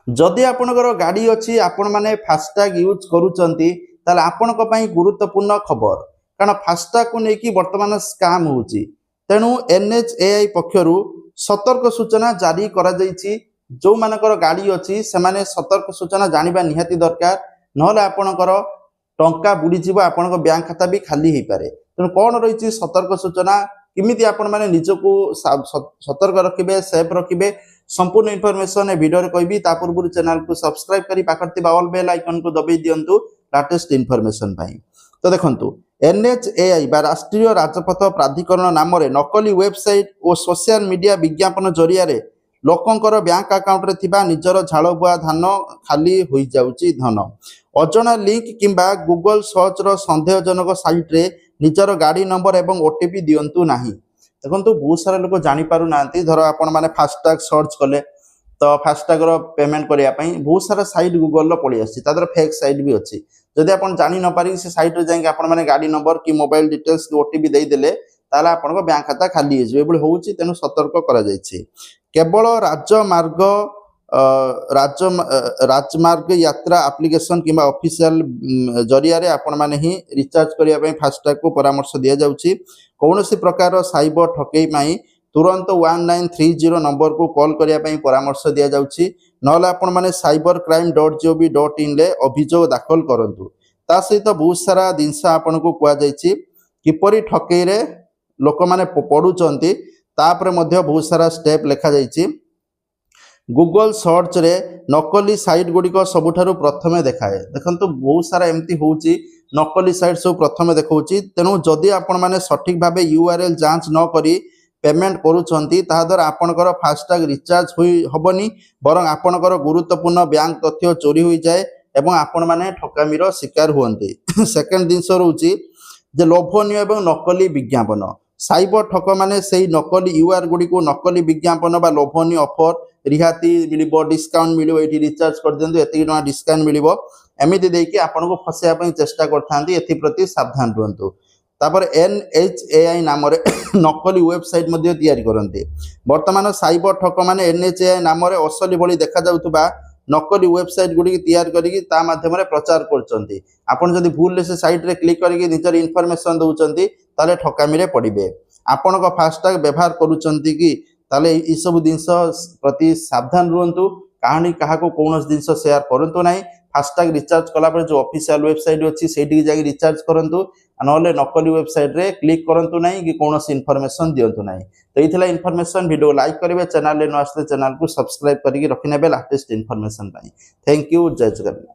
जदि आपणकर गाड़ी अच्छी आपण मैंने फास्टैग यूज करूचंती ताले आपणक पई गुरुत्वपूर्ण खबर कारण फास्टैग को लेकिन वर्तमान स्काम होउची तेणु NHAI पक्षरु सतर्क सूचना जारी करा जाईची जो मानकर गाड़ी अच्छी से माने सतर्क सूचना जानिबा निहाती दरकार नहले आपणकर टंका बुड़ी जीव आपणक बैंक खाता भी खाली हो पारे तेणु कौन रही सतर्क सूचना किमिति आपण माने निजको सतर्क रखिबे सेफ रखिबे संपूर्ण इनफॉरमेशन ए वीडियो रे कहबी ता पूर्व चैनल को सब्सक्राइब करी पाखरती ऑल बेल आइकन को दबाई दियंतु लेटेस्ट इनफॉरमेशन पाई। तो देखंतु NHAI बा राष्ट्रीय राजपथ प्राधिकरण नाम रे नकली वेबसाइट और सोशल मीडिया विज्ञापन जरिया रे लोकंकर बैंक अकाउंट रे थिबा निजर झाड़बुआ धान खाली होई जाउची धन अजଣା लिंक किंबा गूगल सर्च रो संदेहजनक साइट रे निजर गाड़ी नंबर एवं ओटीपी दियंतु नाही। देखो बहुत सारा लोग जापर ना धर आपण मैंने फास्टैग सर्च कले तो फास्टैग पेमेंट करने बहुत सारा साइट गूगल पलि आर फेक साइट भी अच्छी जदि आप जानी न पारि से साइट जाइए गाड़ी नंबर कि मोबाइल डिटेल्स कि ओटीपी देदेले ताले आपण बैंक खाता खाली हो तेणु सतर्क करा केवल राजमार्ग राजमार्ग यात्रा एप्लिकेशन किंबा ऑफिशियल जरिया रे आपण माने ही रिचार्ज करिया पई फास्टैग को परामर्श दिया जाउची कौनसी प्रकार साइबर ठकई पाई तुरंत 1930 नंबर को कॉल करिया पई परामर्श दिया जाउची नहले आपण माने cybercrime.gov.in ले अभियोग दाखल करंतु ता सहित बहुत सारा जिनस आपण को कुआ जायची किपरि ठकई रे लोक माने पडुचंती तापर मध्य बहुत सारा स्टेप लिखा जायची गूगल सर्च रे नकली साइट गुड़िक सबुठारु प्रथमे देखाए देखंतु बहुत सारा एमती होउची नकली साइट सब प्रथमे देखौची तेणु जदि आपण माने सठिक भाबे URL जांच न करी पेमेंट करूचंती ता द्वारा आपणकर फास्टैग रिचार्ज होई हबनी बरं आपणकर गुरुत्वपूर्ण बैंक तथ्य चोरी होई जाए एवं आपण माने ठकामीर शिकार हुअंती। सेकंड दिन रहउची जे लोभनीय एवं नकली विज्ञापन साइबर ठक माने सेही नकली URL गुड़ी को नकली विज्ञापन बा लोभनीय ऑफर रिहाती मिलिबो डिस्काउंट मिलिबो एठी रिचार्ज कर दियंतु एति टका डिस्काउंट मिलिबो एमिति देकी आपन को फसेया पई चेष्टा करथांती एथि प्रति सावधान रहंतु। तापर NHAI नाम रे नकली वेबसाइट मध्ये तयारी करंती वर्तमान साइबर ठक माने NHAI नाम रे असली भली देखा जाउतबा नकली वेबसाइट गुडी तैयार करिकी ता माध्यम रे प्रचार करचंती आपन जदि भूल से साइट रे क्लिक करिकी निजर इन्फॉर्मेशन दउचंती ताले ठकामी रे पड़िबे आपन को फास्टैग व्यवहार करूचंती कि ताले ई सब जिनस प्रति सावधान रुहंतु कहानी कहा को कौन जिनस शेयर करंतु नाही फास्टैग रिचार्ज कला पर जो ऑफिशियल वेबसाइट अछि सेठी जाई रिचार्ज करंतु नहले नकली वेबसाइट रे क्लिक करंतु नाही कि कौन इन्फॉर्मेशन दियंतु नाही। तो इथिला इन्फॉर्मेशन वीडियो लाइक करिवे चैनल ले न आसले चैनल को सब्सक्राइब करिके रखिनेबे लेटेस्ट इन्फॉर्मेशन पाई। थैंक यू जय जगन्नाथ।